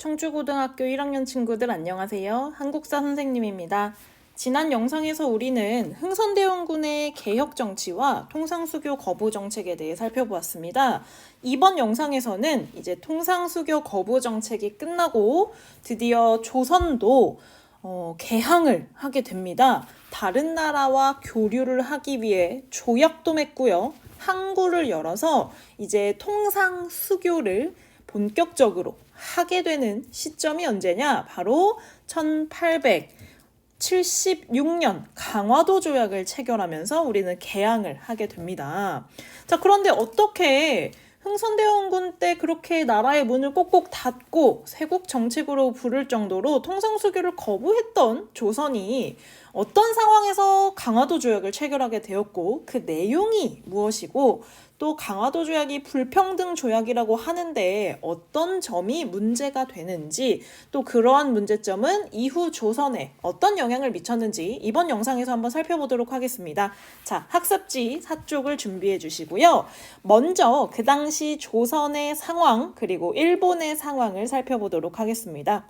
청주고등학교 1학년 친구들 안녕하세요. 한국사 선생님입니다. 지난 영상에서 우리는 흥선대원군의 개혁정치와 통상수교 거부 정책에 대해 살펴보았습니다. 이번 영상에서는 이제 통상수교 거부 정책이 끝나고 드디어 조선도 개항을 하게 됩니다. 다른 나라와 교류를 하기 위해 조약도 맺고요. 항구를 열어서 이제 통상수교를 본격적으로 하게 되는 시점이 언제냐? 바로 1876년 강화도 조약을 체결하면서 우리는 개항을 하게 됩니다. 자, 그런데 어떻게 흥선대원군 때 그렇게 나라의 문을 꼭꼭 닫고 세국 정책으로 부를 정도로 통상수교를 거부했던 조선이 어떤 상황에서 강화도 조약을 체결하게 되었고 그 내용이 무엇이고 또 강화도 조약이 불평등 조약이라고 하는데 어떤 점이 문제가 되는지 또 그러한 문제점은 이후 조선에 어떤 영향을 미쳤는지 이번 영상에서 한번 살펴보도록 하겠습니다. 자, 학습지 4쪽을 준비해 주시고요. 먼저 그 당시 조선의 상황 그리고 일본의 상황을 살펴보도록 하겠습니다.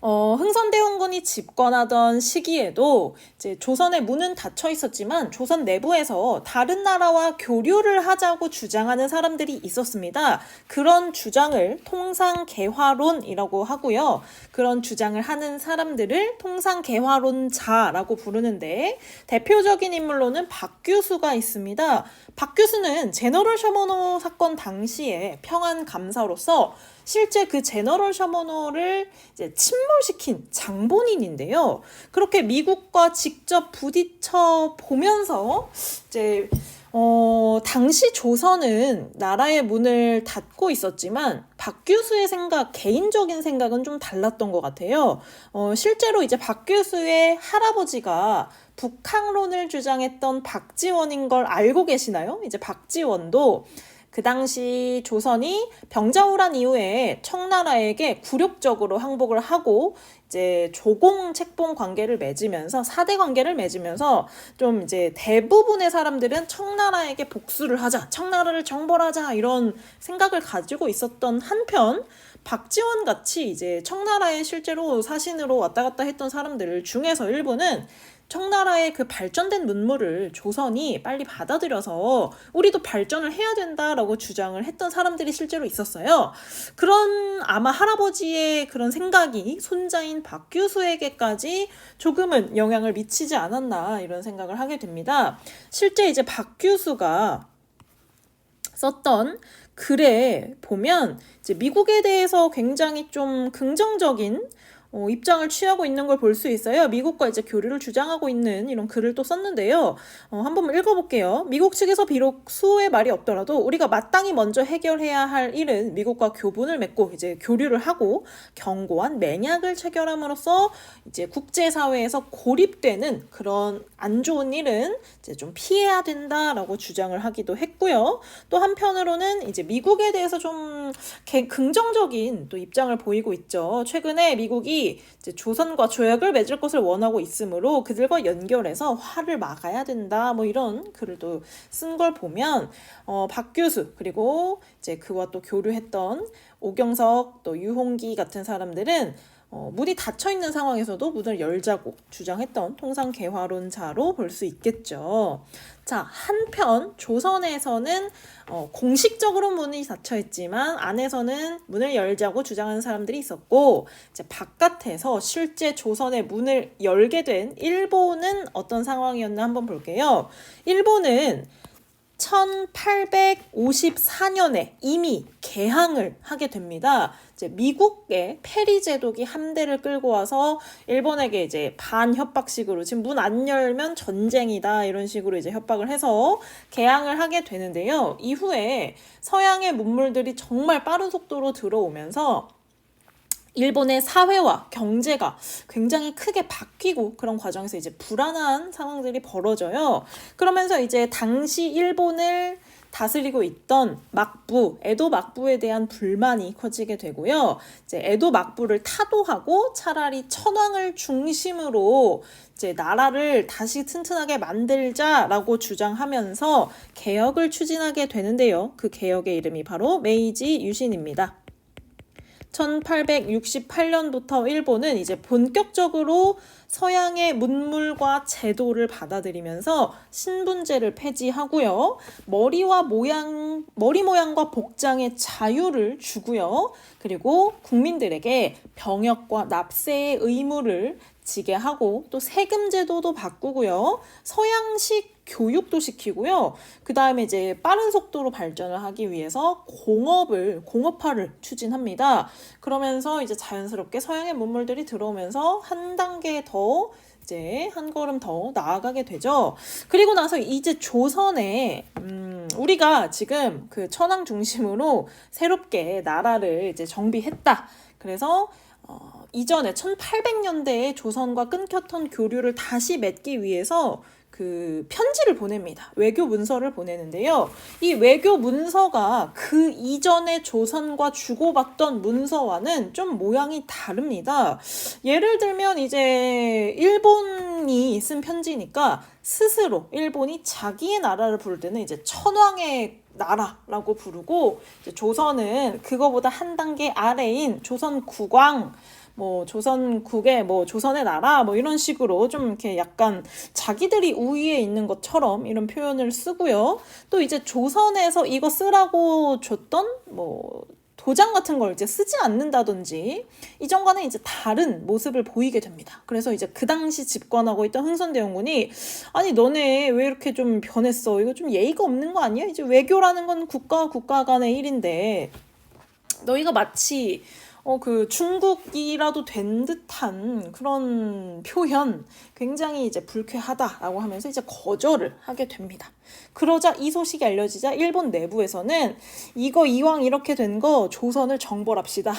흥선대원군이 집권하던 시기에도 이제 조선의 문은 닫혀 있었지만 조선 내부에서 다른 나라와 교류를 하자고 주장하는 사람들이 있었습니다. 그런 주장을 통상개화론이라고 하고요. 그런 주장을 하는 사람들을 통상개화론자라고 부르는데 대표적인 인물로는 박규수가 있습니다. 박규수는 제너럴 셔머노 사건 당시에 평안감사로서 실제 그 제너럴 셔머노를 이제 침몰시킨 장본인인데요. 그렇게 미국과 직접 부딪혀 보면서 이제 당시 조선은 나라의 문을 닫고 있었지만 박규수의 생각, 개인적인 생각은 좀 달랐던 것 같아요. 실제로 이제 박규수의 할아버지가 북항론을 주장했던 박지원인 걸 알고 계시나요? 이제 박지원도 그 당시 조선이 병자호란 이후에 청나라에게 굴욕적으로 항복을 하고 이제 조공 책봉 관계를 맺으면서 사대 관계를 맺으면서 좀 이제 대부분의 사람들은 청나라에게 복수를 하자, 청나라를 정벌하자 이런 생각을 가지고 있었던 한편 박지원 같이 이제 청나라에 실제로 사신으로 왔다 갔다 했던 사람들 중에서 일부는 청나라의 그 발전된 문물을 조선이 빨리 받아들여서 우리도 발전을 해야 된다라고 주장을 했던 사람들이 실제로 있었어요. 그런 아마 할아버지의 그런 생각이 손자인 박규수에게까지 조금은 영향을 미치지 않았나 이런 생각을 하게 됩니다. 실제 이제 박규수가 썼던 글에 보면 이제 미국에 대해서 굉장히 좀 긍정적인 입장을 취하고 있는 걸 볼 수 있어요. 미국과 이제 교류를 주장하고 있는 이런 글을 또 썼는데요. 한번 읽어볼게요. 미국 측에서 비록 수호의 말이 없더라도 우리가 마땅히 먼저 해결해야 할 일은 미국과 교분을 맺고 이제 교류를 하고 견고한 맹약을 체결함으로써 이제 국제사회에서 고립되는 그런 안 좋은 일은 이제 좀 피해야 된다라고 주장을 하기도 했고요. 또 한편으로는 이제 미국에 대해서 좀 긍정적인 또 입장을 보이고 있죠. 최근에 미국이 이제 조선과 조약을 맺을 것을 원하고 있으므로 그들과 연결해서 화를 막아야 된다. 뭐 이런 글을 또 쓴 걸 보면 박규수 그리고 이제 그와 또 교류했던 오경석 또 유홍기 같은 사람들은 문이 닫혀 있는 상황에서도 문을 열자고 주장했던 통상개화론자로 볼 수 있겠죠. 자, 한편 조선에서는 공식적으로 문이 닫혀 있지만 안에서는 문을 열자고 주장하는 사람들이 있었고 이제 바깥에서 실제 조선의 문을 열게 된 일본은 어떤 상황이었나 한번 볼게요. 일본은 1854년에 이미 개항을 하게 됩니다. 이제 미국의 페리 제독이 함대를 끌고 와서 일본에게 이제 반협박식으로 지금 문 안 열면 전쟁이다 이런 식으로 이제 협박을 해서 개항을 하게 되는데요. 이후에 서양의 문물들이 정말 빠른 속도로 들어오면서 일본의 사회와 경제가 굉장히 크게 바뀌고 그런 과정에서 이제 불안한 상황들이 벌어져요. 그러면서 이제 당시 일본을 다스리고 있던 막부, 에도 막부에 대한 불만이 커지게 되고요. 이제 에도 막부를 타도하고 차라리 천황을 중심으로 이제 나라를 다시 튼튼하게 만들자라고 주장하면서 개혁을 추진하게 되는데요. 그 개혁의 이름이 바로 메이지 유신입니다. 1868년부터 일본은 이제 본격적으로 서양의 문물과 제도를 받아들이면서 신분제를 폐지하고요. 머리 모양과 복장의 자유를 주고요. 그리고 국민들에게 병역과 납세의 의무를 지게 하고 또 세금 제도도 바꾸고요. 서양식 교육도 시키고요. 그 다음에 이제 빠른 속도로 발전을 하기 위해서 공업화를 추진합니다. 그러면서 이제 자연스럽게 서양의 문물들이 들어오면서 한 단계 더 이제 한 걸음 더 나아가게 되죠. 그리고 나서 이제 조선에 우리가 지금 그 천황 중심으로 새롭게 나라를 이제 정비했다. 그래서 이전에 1800년대에 조선과 끊겼던 교류를 다시 맺기 위해서 그 편지를 보냅니다. 외교 문서를 보내는데요. 이 외교 문서가 그 이전에 조선과 주고받던 문서와는 좀 모양이 다릅니다. 예를 들면 이제 일본이 쓴 편지니까 스스로 일본이 자기의 나라를 부를 때는 이제 천황의 나라라고 부르고, 이제 조선은 그거보다 한 단계 아래인 조선 국왕, 조선국의 조선의 나라 이런 식으로 좀 이렇게 약간 자기들이 우위에 있는 것처럼 이런 표현을 쓰고요. 또 이제 조선에서 이거 쓰라고 줬던 도장 같은 걸 이제 쓰지 않는다든지 이전과는 이제 다른 모습을 보이게 됩니다. 그래서 이제 그 당시 집권하고 있던 흥선대원군이 아니 너네 왜 이렇게 좀 변했어? 이거 좀 예의가 없는 거 아니야? 이제 외교라는 건 국가와 국가 간의 일인데 너희가 마치 그 중국이라도 된 듯한 그런 표현 굉장히 이제 불쾌하다라고 하면서 이제 거절을 하게 됩니다. 그러자 이 소식이 알려지자 일본 내부에서는 이거 이왕 이렇게 된 거 조선을 정벌합시다.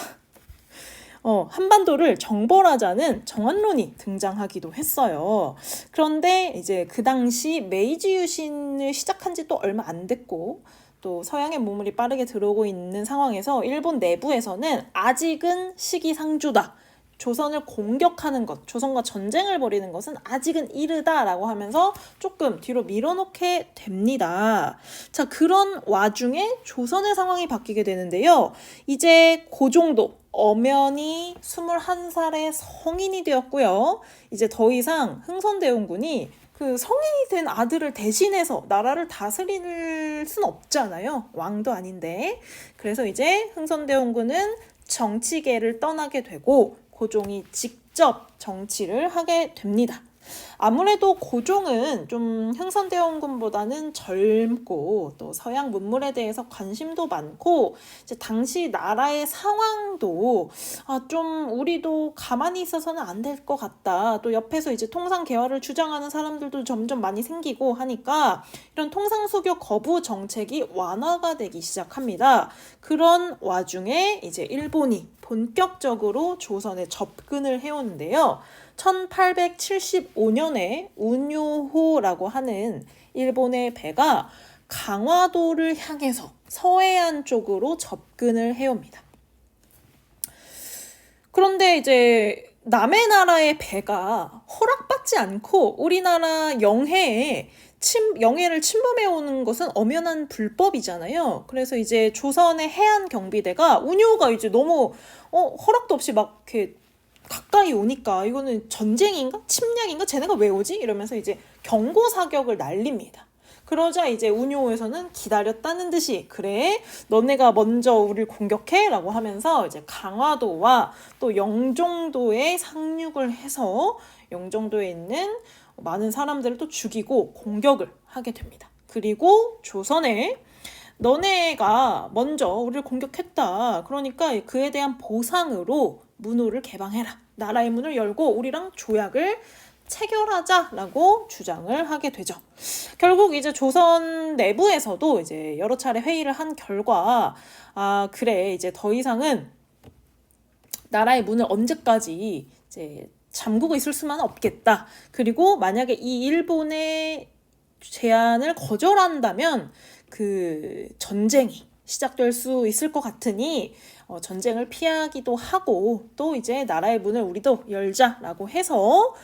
한반도를 정벌하자는 정한론이 등장하기도 했어요. 그런데 이제 그 당시 메이지 유신을 시작한 지 또 얼마 안 됐고 또 서양의 문물이 빠르게 들어오고 있는 상황에서 일본 내부에서는 아직은 시기상조다. 조선을 공격하는 것, 조선과 전쟁을 벌이는 것은 아직은 이르다라고 하면서 조금 뒤로 밀어놓게 됩니다. 자, 그런 와중에 조선의 상황이 바뀌게 되는데요. 이제 고종도 엄연히 21살의 성인이 되었고요. 이제 더 이상 흥선대원군이 그 성인이 된 아들을 대신해서 나라를 다스릴 순 없잖아요. 왕도 아닌데. 그래서 이제 흥선대원군은 정치계를 떠나게 되고 고종이 직접 정치를 하게 됩니다. 아무래도 고종은 좀 흥선대원군보다는 젊고 또 서양 문물에 대해서 관심도 많고 이제 당시 나라의 상황도 좀 우리도 가만히 있어서는 안 될 것 같다. 또 옆에서 이제 통상 개화를 주장하는 사람들도 점점 많이 생기고 하니까 이런 통상수교 거부 정책이 완화가 되기 시작합니다. 그런 와중에 이제 일본이 본격적으로 조선에 접근을 해오는데요. 1875년에 운요호라고 하는 일본의 배가 강화도를 향해서 서해안 쪽으로 접근을 해옵니다. 그런데 이제 남의 나라의 배가 허락받지 않고 우리나라 영해를 침범해 오는 것은 엄연한 불법이잖아요. 그래서 이제 조선의 해안 경비대가 운요가 이제 너무 허락도 없이 막 이렇게 가까이 오니까 이거는 전쟁인가? 침략인가? 쟤네가 왜 오지? 이러면서 이제 경고 사격을 날립니다. 그러자 이제 운요에서는 기다렸다는 듯이 그래 너네가 먼저 우리를 공격해 라고 하면서 이제 강화도와 또 영종도에 상륙을 해서 영종도에 있는 많은 사람들을 또 죽이고 공격을 하게 됩니다. 그리고 조선에 너네가 먼저 우리를 공격했다. 그러니까 그에 대한 보상으로 문호를 개방해라. 나라의 문을 열고 우리랑 조약을 체결하자라고 주장을 하게 되죠. 결국 이제 조선 내부에서도 이제 여러 차례 회의를 한 결과 그래 이제 더 이상은 나라의 문을 언제까지 이제 잠그고 있을 수만은 없겠다. 그리고 만약에 이 일본의 제안을 거절한다면 그 전쟁이 시작될 수 있을 것 같으니 전쟁을 피하기도 하고 또 이제 나라의 문을 우리도 열자라고 해서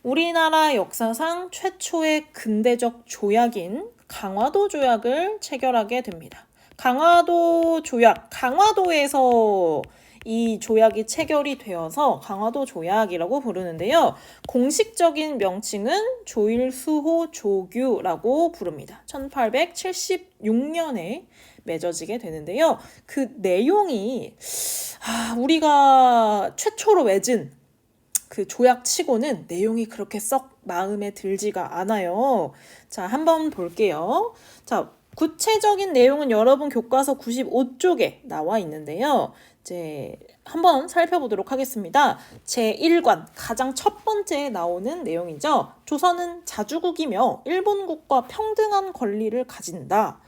우리나라 역사상 최초의 근대적 조약인 강화도 조약을 체결하게 됩니다. 강화도 조약, 강화도에서 이 조약이 체결이 되어서 강화도 조약이라고 부르는데요. 공식적인 명칭은 조일수호 조규라고 부릅니다. 1876년에 맺어지게 되는데요. 그 내용이 우리가 최초로 맺은 그 조약치고는 내용이 그렇게 썩 마음에 들지가 않아요. 자, 한번 볼게요. 자, 구체적인 내용은 여러분 교과서 95쪽에 나와 있는데요. 이제 한번 살펴보도록 하겠습니다. 제1관 가장 첫 번째에 나오는 내용이죠. 조선은 자주국이며 일본국과 평등한 권리를 가진다.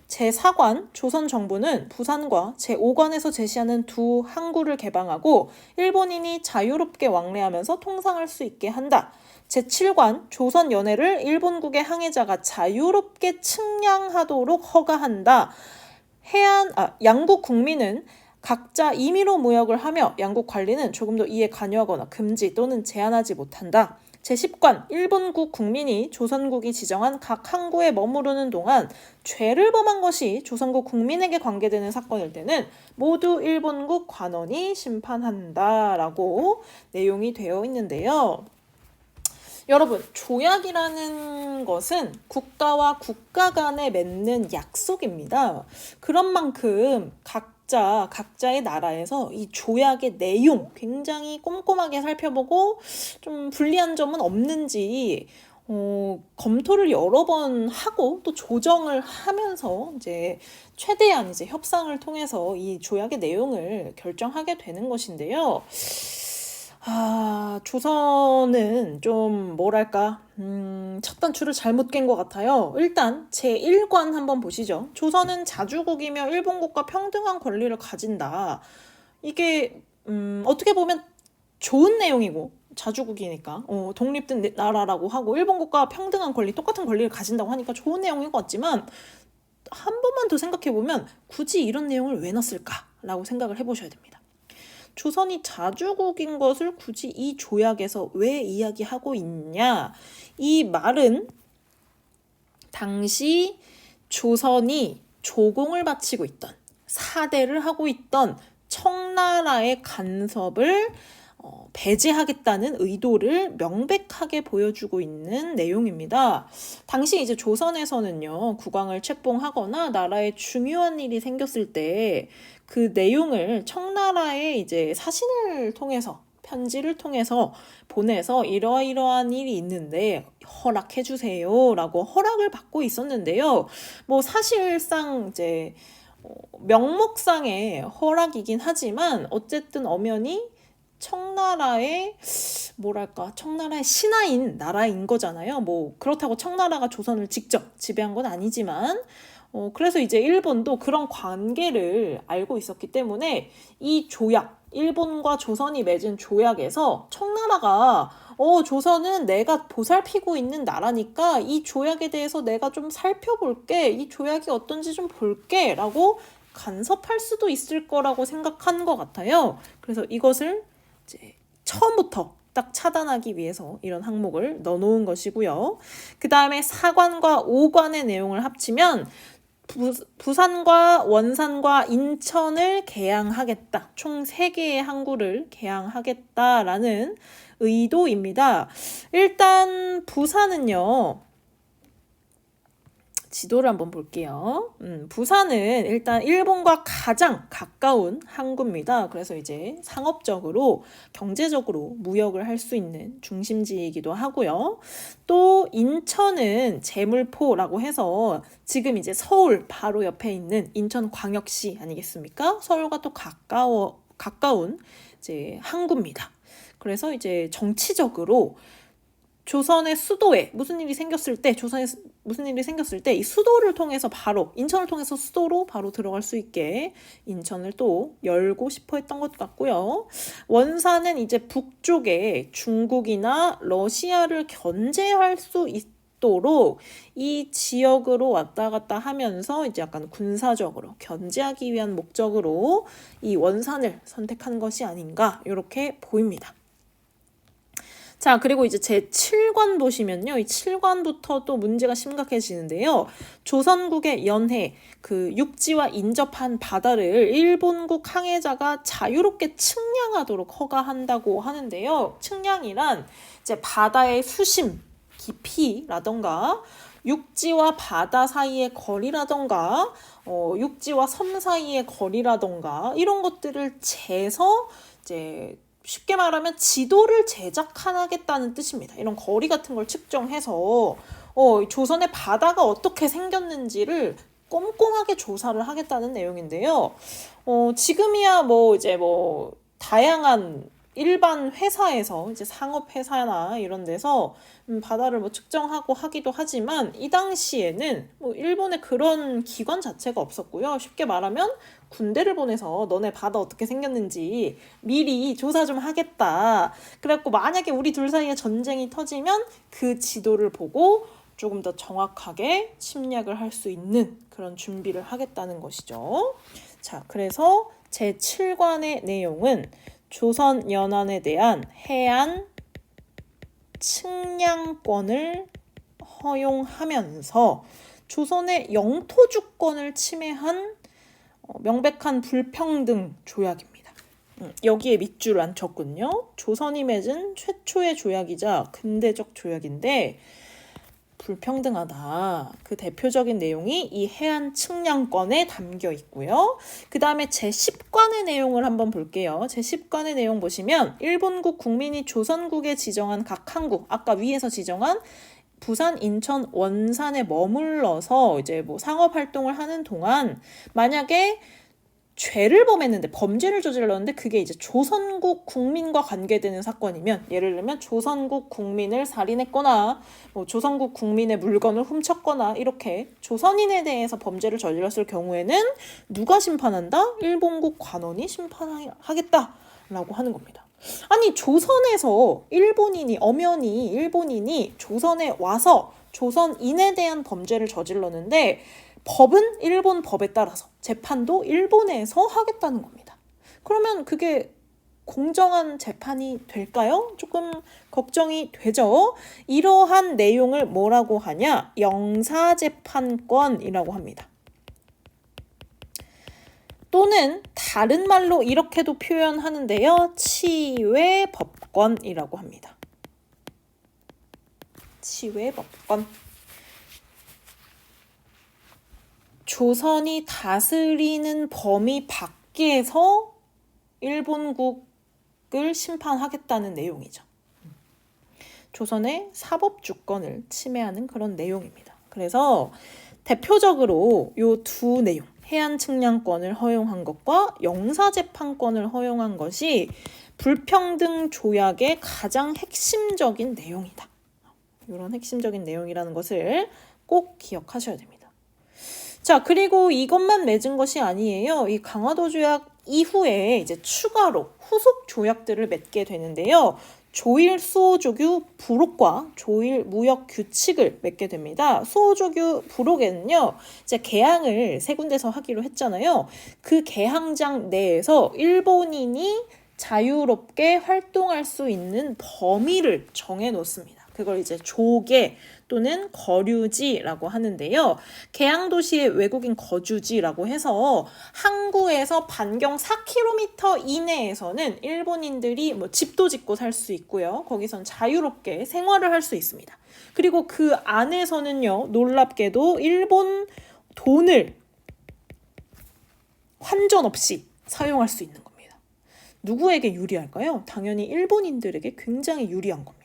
제4관 조선 정부는 부산과 제5관에서 제시하는 두 항구를 개방하고 일본인이 자유롭게 왕래하면서 통상할 수 있게 한다. 제7관 조선 연해를 일본국의 항해자가 자유롭게 측량하도록 허가한다. 양국 국민은 각자 임의로 무역을 하며 양국 관리는 조금도 이에 관여하거나 금지 또는 제한하지 못한다. 제10관 일본국 국민이 조선국이 지정한 각 항구에 머무르는 동안 죄를 범한 것이 조선국 국민에게 관계되는 사건일 때는 모두 일본국 관원이 심판한다라고 내용이 되어 있는데요. 여러분, 조약이라는 것은 국가와 국가 간에 맺는 약속입니다. 그런 만큼 각자의 나라에서 이 조약의 내용 굉장히 꼼꼼하게 살펴보고 좀 불리한 점은 없는지 검토를 여러 번 하고 또 조정을 하면서 이제 최대한 이제 협상을 통해서 이 조약의 내용을 결정하게 되는 것인데요. 조선은 좀 뭐랄까 첫 단추를 잘못 깬 것 같아요. 일단 제1관 한번 보시죠. 조선은 자주국이며 일본국과 평등한 권리를 가진다. 이게 어떻게 보면 좋은 내용이고 자주국이니까 독립된 나라라고 하고 일본국과 평등한 권리, 똑같은 권리를 가진다고 하니까 좋은 내용인 것 같지만 한 번만 더 생각해보면 굳이 이런 내용을 왜 넣었을까라고 생각을 해보셔야 됩니다. 조선이 자주국인 것을 굳이 이 조약에서 왜 이야기하고 있냐? 이 말은 당시 조선이 조공을 바치고 있던 사대를 하고 있던 청나라의 간섭을 배제하겠다는 의도를 명백하게 보여주고 있는 내용입니다. 당시 이제 조선에서는요, 국왕을 책봉하거나 나라에 중요한 일이 생겼을 때 그 내용을 청나라의 이제 사신을 통해서 편지를 통해서 보내서 이러이러한 일이 있는데 허락해 주세요라고 허락을 받고 있었는데요. 뭐 사실상 이제 명목상의 허락이긴 하지만 어쨌든 엄연히 청나라의 신하인 나라인 거잖아요. 뭐 그렇다고 청나라가 조선을 직접 지배한 건 아니지만 그래서 이제 일본도 그런 관계를 알고 있었기 때문에 이 조약, 일본과 조선이 맺은 조약에서 청나라가 조선은 내가 보살피고 있는 나라니까 이 조약에 대해서 내가 좀 살펴볼게, 이 조약이 어떤지 좀 볼게 라고 간섭할 수도 있을 거라고 생각한 것 같아요. 그래서 이것을 이제 처음부터 딱 차단하기 위해서 이런 항목을 넣어놓은 것이고요. 그 다음에 4관과 5관의 내용을 합치면 부산과 원산과 인천을 개항하겠다. 총 3개의 항구를 개항하겠다라는 의도입니다. 일단 부산은요. 지도를 한번 볼게요. 부산은 일단 일본과 가장 가까운 항구입니다. 그래서 이제 상업적으로, 경제적으로 무역을 할 수 있는 중심지이기도 하고요. 또 인천은 제물포라고 해서 지금 이제 서울 바로 옆에 있는 인천광역시 아니겠습니까? 서울과 또 가까운 이제 항구입니다. 그래서 이제 정치적으로 조선의 수도에 무슨 일이 생겼을 때 이 수도를 통해서 바로 인천을 통해서 수도로 바로 들어갈 수 있게 인천을 또 열고 싶어 했던 것 같고요. 원산은 이제 북쪽에 중국이나 러시아를 견제할 수 있도록 이 지역으로 왔다 갔다 하면서 이제 약간 군사적으로 견제하기 위한 목적으로 이 원산을 선택한 것이 아닌가 이렇게 보입니다. 자, 그리고 이제 제7관 보시면요. 이 7관부터 또 문제가 심각해지는데요. 조선국의 연해, 그 육지와 인접한 바다를 일본국 항해자가 자유롭게 측량하도록 허가한다고 하는데요. 측량이란 이제 바다의 수심, 깊이라던가 육지와 바다 사이의 거리라던가 육지와 섬 사이의 거리라던가 이런 것들을 재서 이제 쉽게 말하면 지도를 제작하겠다는 뜻입니다. 이런 거리 같은 걸 측정해서 조선의 바다가 어떻게 생겼는지를 꼼꼼하게 조사를 하겠다는 내용인데요. 지금이야 다양한 일반 회사에서 이제 상업 회사나 이런 데서 바다를 측정하고 하기도 하지만 이 당시에는 일본에 그런 기관 자체가 없었고요. 쉽게 말하면 군대를 보내서 너네 바다 어떻게 생겼는지 미리 조사 좀 하겠다. 그래갖고 만약에 우리 둘 사이에 전쟁이 터지면 그 지도를 보고 조금 더 정확하게 침략을 할 수 있는 그런 준비를 하겠다는 것이죠. 자, 그래서 제7관의 내용은 조선 연안에 대한 해안 측량권을 허용하면서 조선의 영토 주권을 침해한 명백한 불평등 조약입니다. 여기에 밑줄 안 쳤군요. 조선이 맺은 최초의 조약이자 근대적 조약인데 불평등하다. 그 대표적인 내용이 이 해안 측량권에 담겨 있고요. 그 다음에 제10관의 내용을 한번 볼게요. 제10관의 내용 보시면 일본국 국민이 조선국에 지정한 각 항구, 아까 위에서 지정한 부산, 인천, 원산에 머물러서 이제 상업 활동을 하는 동안 만약에 죄를 범했는데 범죄를 저질렀는데 그게 이제 조선국 국민과 관계되는 사건이면 예를 들면 조선국 국민을 살인했거나 조선국 국민의 물건을 훔쳤거나 이렇게 조선인에 대해서 범죄를 저질렀을 경우에는 누가 심판한다? 일본국 관원이 심판하겠다라고 하는 겁니다. 아니 조선에서 엄연히 일본인이 조선에 와서 조선인에 대한 범죄를 저질렀는데 법은 일본 법에 따라서 재판도 일본에서 하겠다는 겁니다. 그러면 그게 공정한 재판이 될까요? 조금 걱정이 되죠. 이러한 내용을 뭐라고 하냐? 영사재판권이라고 합니다. 또는 다른 말로 이렇게도 표현하는데요. 치외법권이라고 합니다. 치외법권. 조선이 다스리는 범위 밖에서 일본국을 심판하겠다는 내용이죠. 조선의 사법주권을 침해하는 그런 내용입니다. 그래서 대표적으로 이 두 내용, 해안 측량권을 허용한 것과 영사재판권을 허용한 것이 불평등 조약의 가장 핵심적인 내용이다. 이런 핵심적인 내용이라는 것을 꼭 기억하셔야 됩니다. 자, 그리고 이것만 맺은 것이 아니에요. 이 강화도 조약 이후에 이제 추가로 후속 조약들을 맺게 되는데요. 조일 수호조규 부록과 조일 무역 규칙을 맺게 됩니다. 수호조규 부록에는요, 이제 개항을 세 군데서 하기로 했잖아요. 그 개항장 내에서 일본인이 자유롭게 활동할 수 있는 범위를 정해 놓습니다. 그걸 이제 조계 또는 거류지라고 하는데요. 개항도시의 외국인 거주지라고 해서 항구에서 반경 4km 이내에서는 일본인들이 집도 짓고 살 수 있고요. 거기선 자유롭게 생활을 할 수 있습니다. 그리고 그 안에서는요, 놀랍게도 일본 돈을 환전 없이 사용할 수 있는 겁니다. 누구에게 유리할까요? 당연히 일본인들에게 굉장히 유리한 겁니다.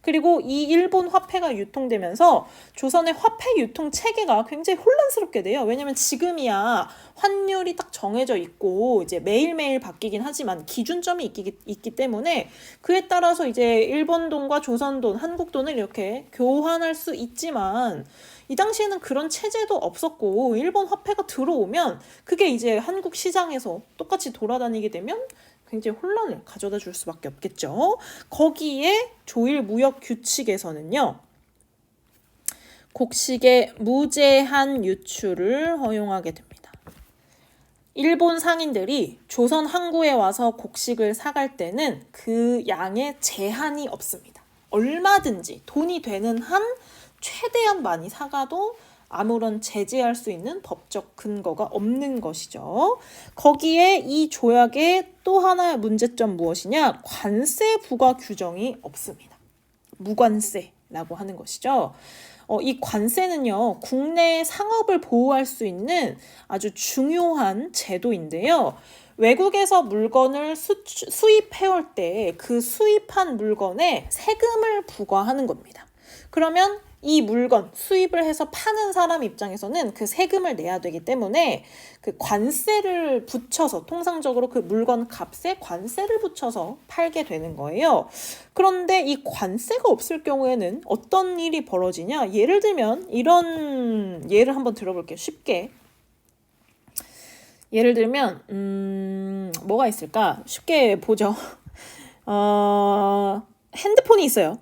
그리고 이 일본 화폐가 유통되면서 조선의 화폐 유통 체계가 굉장히 혼란스럽게 돼요. 왜냐면 지금이야 환율이 딱 정해져 있고 이제 매일매일 바뀌긴 하지만 기준점이 있기 때문에 그에 따라서 이제 일본 돈과 조선 돈, 한국 돈을 이렇게 교환할 수 있지만 이 당시에는 그런 체제도 없었고 일본 화폐가 들어오면 그게 이제 한국 시장에서 똑같이 돌아다니게 되면 굉장히 혼란을 가져다 줄 수밖에 없겠죠. 거기에 조일 무역 규칙에서는요. 곡식의 무제한 유출을 허용하게 됩니다. 일본 상인들이 조선 항구에 와서 곡식을 사갈 때는 그 양에 제한이 없습니다. 얼마든지 돈이 되는 한 최대한 많이 사가도 아무런 제재할 수 있는 법적 근거가 없는 것이죠. 거기에 이 조약의 또 하나의 문제점 무엇이냐? 관세 부과 규정이 없습니다. 무관세라고 하는 것이죠. 이 관세는요, 국내 상업을 보호할 수 있는 아주 중요한 제도인데요. 외국에서 물건을 수입해올 때 그 수입한 물건에 세금을 부과하는 겁니다. 그러면 이 물건 수입을 해서 파는 사람 입장에서는 그 세금을 내야 되기 때문에 그 관세를 붙여서 통상적으로 그 물건 값에 관세를 붙여서 팔게 되는 거예요. 그런데 이 관세가 없을 경우에는 어떤 일이 벌어지냐? 예를 들면 이런 예를 한번 들어볼게요. 쉽게. 예를 들면 뭐가 있을까? 쉽게 보죠. 핸드폰이 있어요.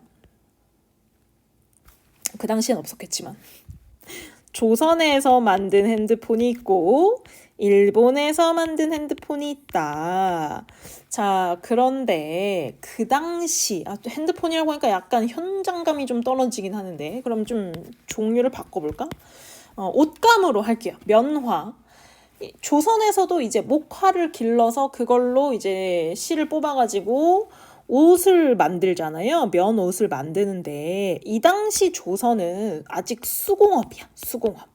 그 당시엔 없었겠지만 조선에서 만든 핸드폰이 있고 일본에서 만든 핸드폰이 있다. 자, 그런데 그 당시 또 핸드폰이라고 하니까 약간 현장감이 좀 떨어지긴 하는데 그럼 좀 종류를 바꿔볼까? 옷감으로 할게요. 면화. 조선에서도 이제 목화를 길러서 그걸로 이제 실을 뽑아가지고 옷을 만들잖아요. 면 옷을 만드는데 이 당시 조선은 아직 수공업이야. 수공업.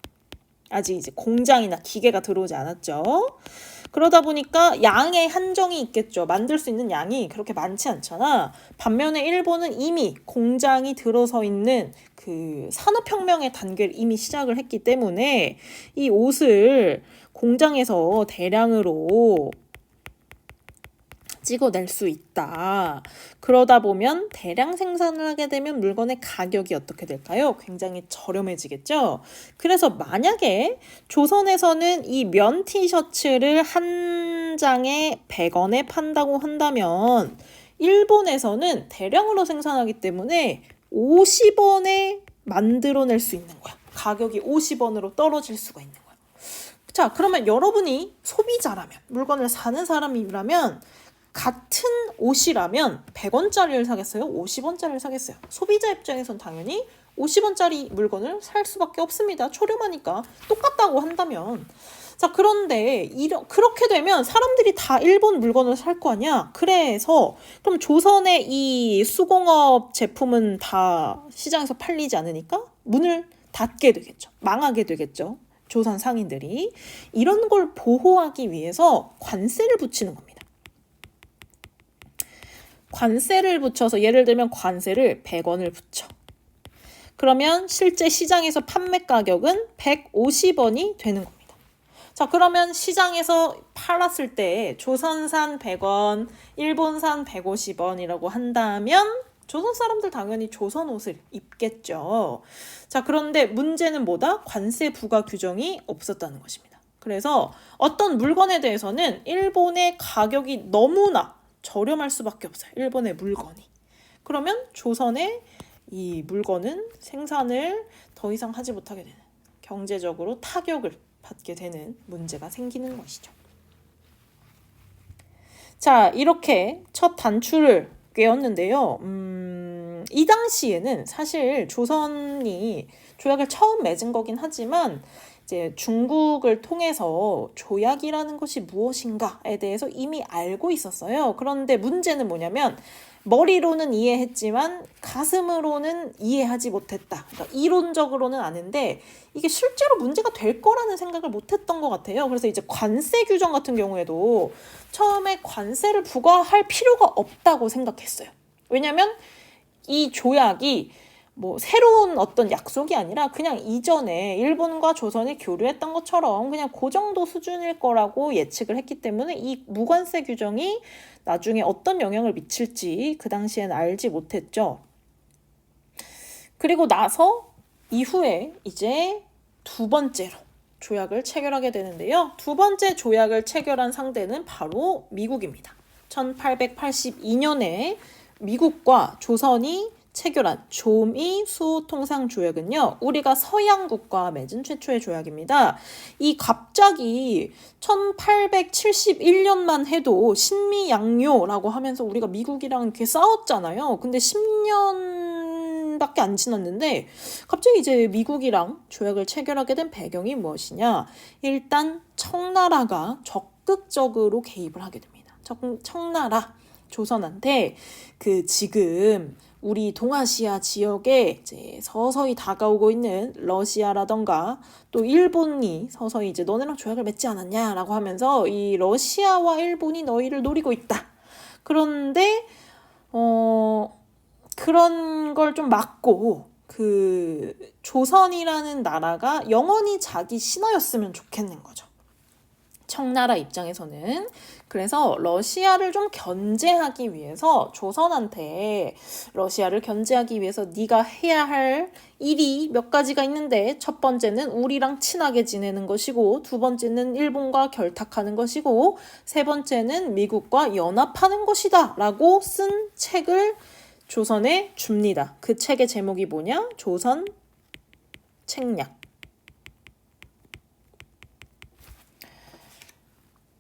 아직 이제 공장이나 기계가 들어오지 않았죠. 그러다 보니까 양의 한정이 있겠죠. 만들 수 있는 양이 그렇게 많지 않잖아. 반면에 일본은 이미 공장이 들어서 있는 그 산업혁명의 단계를 이미 시작을 했기 때문에 이 옷을 공장에서 대량으로 찍어낼 수 있다. 그러다 보면 대량 생산을 하게 되면 물건의 가격이 어떻게 될까요? 굉장히 저렴해지겠죠. 그래서 만약에 조선에서는 이 면 티셔츠를 한 장에 100원에 판다고 한다면 일본에서는 대량으로 생산하기 때문에 50원에 만들어낼 수 있는 거야. 가격이 50원으로 떨어질 수가 있는 거야. 자, 그러면 여러분이 소비자라면, 물건을 사는 사람이라면 같은 옷이라면 100원짜리를 사겠어요? 50원짜리를 사겠어요? 소비자 입장에선 당연히 50원짜리 물건을 살 수밖에 없습니다. 저렴하니까. 똑같다고 한다면. 자, 그런데 그렇게 되면 사람들이 다 일본 물건을 살 거 아니야? 그래서 그럼 조선의 이 수공업 제품은 다 시장에서 팔리지 않으니까 문을 닫게 되겠죠. 망하게 되겠죠. 조선 상인들이. 이런 걸 보호하기 위해서 관세를 붙이는 겁니다. 관세를 붙여서 예를 들면 관세를 100원을 붙여. 그러면 실제 시장에서 판매 가격은 150원이 되는 겁니다. 자, 그러면 시장에서 팔았을 때 조선산 100원, 일본산 150원이라고 한다면 조선 사람들 당연히 조선 옷을 입겠죠. 자, 그런데 문제는 뭐다? 관세 부과 규정이 없었다는 것입니다. 그래서 어떤 물건에 대해서는 일본의 가격이 너무나 저렴할 수밖에 없어요. 일본의 물건이. 그러면 조선의 이 물건은 생산을 더 이상 하지 못하게 되는, 경제적으로 타격을 받게 되는 문제가 생기는 것이죠. 자, 이렇게 첫 단추를 꿰었는데요. 이 당시에는 사실 조선이 조약을 처음 맺은 거긴 하지만 이제 중국을 통해서 조약이라는 것이 무엇인가에 대해서 이미 알고 있었어요. 그런데 문제는 뭐냐면 머리로는 이해했지만 가슴으로는 이해하지 못했다. 그러니까 이론적으로는 아는데 이게 실제로 문제가 될 거라는 생각을 못했던 것 같아요. 그래서 이제 관세 규정 같은 경우에도 처음에 관세를 부과할 필요가 없다고 생각했어요. 왜냐하면 이 조약이 뭐 새로운 어떤 약속이 아니라 그냥 이전에 일본과 조선이 교류했던 것처럼 그냥 그 정도 수준일 거라고 예측을 했기 때문에 이 무관세 규정이 나중에 어떤 영향을 미칠지 그 당시엔 알지 못했죠. 그리고 나서 이후에 이제 두 번째로 조약을 체결하게 되는데요. 두 번째 조약을 체결한 상대는 바로 미국입니다. 1882년에 미국과 조선이 체결한 조미 수호통상조약은요, 우리가 서양국과 맺은 최초의 조약입니다. 이 갑자기 1871년만 해도 신미양요라고 하면서 우리가 미국이랑 이렇게 싸웠잖아요. 근데 10년밖에 안 지났는데 갑자기 이제 미국이랑 조약을 체결하게 된 배경이 무엇이냐? 일단 청나라가 적극적으로 개입을 하게 됩니다. 청나라 조선한테 지금 우리 동아시아 지역에 이제 서서히 다가오고 있는 러시아라던가 또 일본이 서서히 이제 너네랑 조약을 맺지 않았냐라고 하면서 이 러시아와 일본이 너희를 노리고 있다. 그런데 그런 걸 좀 막고 조선이라는 나라가 영원히 자기 신하였으면 좋겠는 거죠. 청나라 입장에서는. 그래서 러시아를 좀 견제하기 위해서 조선한테 러시아를 견제하기 위해서 네가 해야 할 일이 몇 가지가 있는데, 첫 번째는 우리랑 친하게 지내는 것이고, 두 번째는 일본과 결탁하는 것이고, 세 번째는 미국과 연합하는 것이다 라고 쓴 책을 조선에 줍니다. 그 책의 제목이 뭐냐? 조선 책략.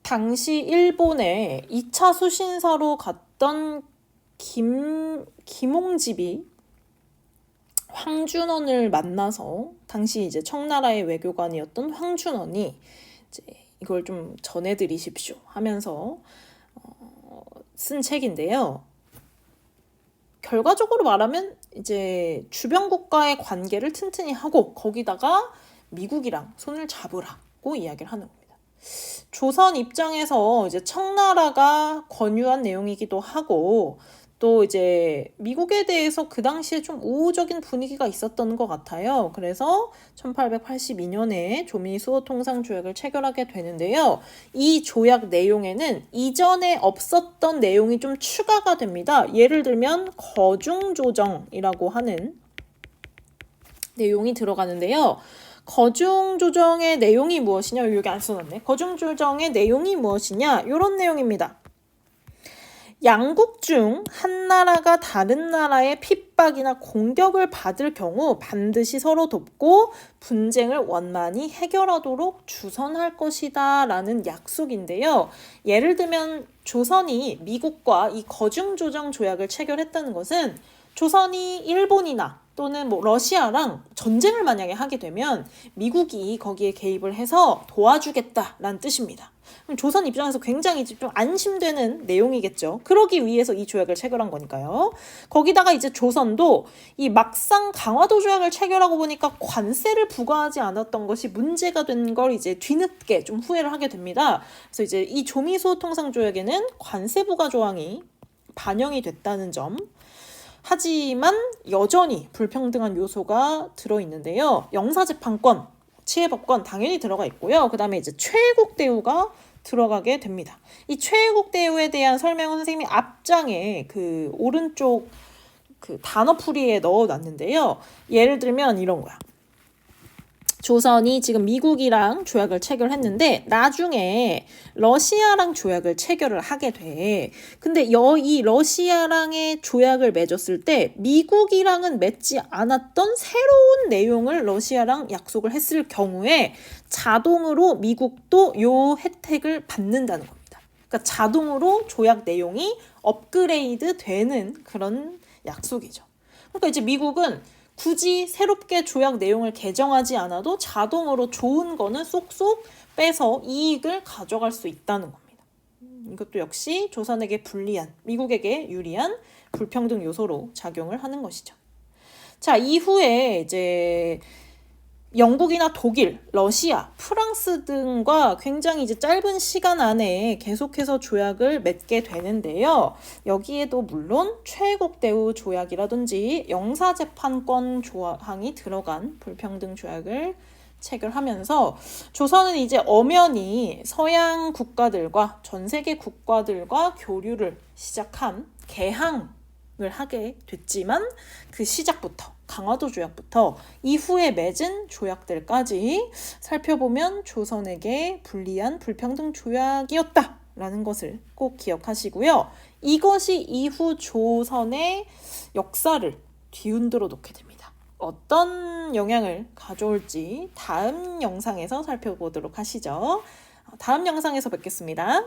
당시 일본에 2차 수신사로 갔던 김홍집이 황준원을 만나서, 당시 이제 청나라의 외교관이었던 황준원이 이제 이걸 좀 전해드리십시오 하면서 쓴 책인데요. 결과적으로 말하면 이제 주변 국가의 관계를 튼튼히 하고 거기다가 미국이랑 손을 잡으라고 이야기를 하는 겁니다. 조선 입장에서 이제 청나라가 권유한 내용이기도 하고, 또 이제 미국에 대해서 그 당시에 좀 우호적인 분위기가 있었던 것 같아요. 그래서 1882년에 조미 수호통상조약을 체결하게 되는데요. 이 조약 내용에는 이전에 없었던 내용이 좀 추가가 됩니다. 예를 들면 거중조정이라고 하는 내용이 들어가는데요. 거중조정의 내용이 무엇이냐? 여기 안 써놨네. 거중조정의 내용이 무엇이냐? 이런 내용입니다. 양국 중 한 나라가 다른 나라의 핍박이나 공격을 받을 경우 반드시 서로 돕고 분쟁을 원만히 해결하도록 주선할 것이다 라는 약속인데요. 예를 들면 조선이 미국과 이 거중조정 조약을 체결했다는 것은 조선이 일본이나 또는 러시아랑 전쟁을 만약에 하게 되면 미국이 거기에 개입을 해서 도와주겠다라는 뜻입니다. 그럼 조선 입장에서 굉장히 좀 안심되는 내용이겠죠. 그러기 위해서 이 조약을 체결한 거니까요. 거기다가 이제 조선도 이 막상 강화도 조약을 체결하고 보니까 관세를 부과하지 않았던 것이 문제가 된 걸 이제 뒤늦게 좀 후회를 하게 됩니다. 그래서 이제 이 조미수호통상조약에는 관세 부과 조항이 반영이 됐다는 점. 하지만 여전히 불평등한 요소가 들어있는데요. 영사재판권, 치해법권 당연히 들어가 있고요. 그 다음에 이제 최애국 대우가 들어가게 됩니다. 이 최애국 대우에 대한 설명은 선생님이 앞장에 오른쪽 단어풀이에 넣어놨는데요. 예를 들면 이런 거야. 조선이 지금 미국이랑 조약을 체결했는데 나중에 러시아랑 조약을 체결을 하게 돼. 근데 이 러시아랑의 조약을 맺었을 때 미국이랑은 맺지 않았던 새로운 내용을 러시아랑 약속을 했을 경우에 자동으로 미국도 요 혜택을 받는다는 겁니다. 그러니까 자동으로 조약 내용이 업그레이드 되는 그런 약속이죠. 그러니까 이제 미국은 굳이 새롭게 조약 내용을 개정하지 않아도 자동으로 좋은 거는 쏙쏙 빼서 이익을 가져갈 수 있다는 겁니다. 이것도 역시 조선에게 불리한, 미국에게 유리한 불평등 요소로 작용을 하는 것이죠. 자, 이후에 이제 영국이나 독일, 러시아, 프랑스 등과 굉장히 이제 짧은 시간 안에 계속해서 조약을 맺게 되는데요. 여기에도 물론 최애국 대우 조약이라든지 영사재판권 조항이 들어간 불평등 조약을 체결하면서 조선은 이제 엄연히 서양 국가들과 전 세계 국가들과 교류를 시작한 개항을 하게 됐지만 그 시작부터 강화도 조약부터 이후에 맺은 조약들까지 살펴보면 조선에게 불리한 불평등 조약이었다라는 것을 꼭 기억하시고요. 이것이 이후 조선의 역사를 뒤흔들어 놓게 됩니다. 어떤 영향을 가져올지 다음 영상에서 살펴보도록 하시죠. 다음 영상에서 뵙겠습니다.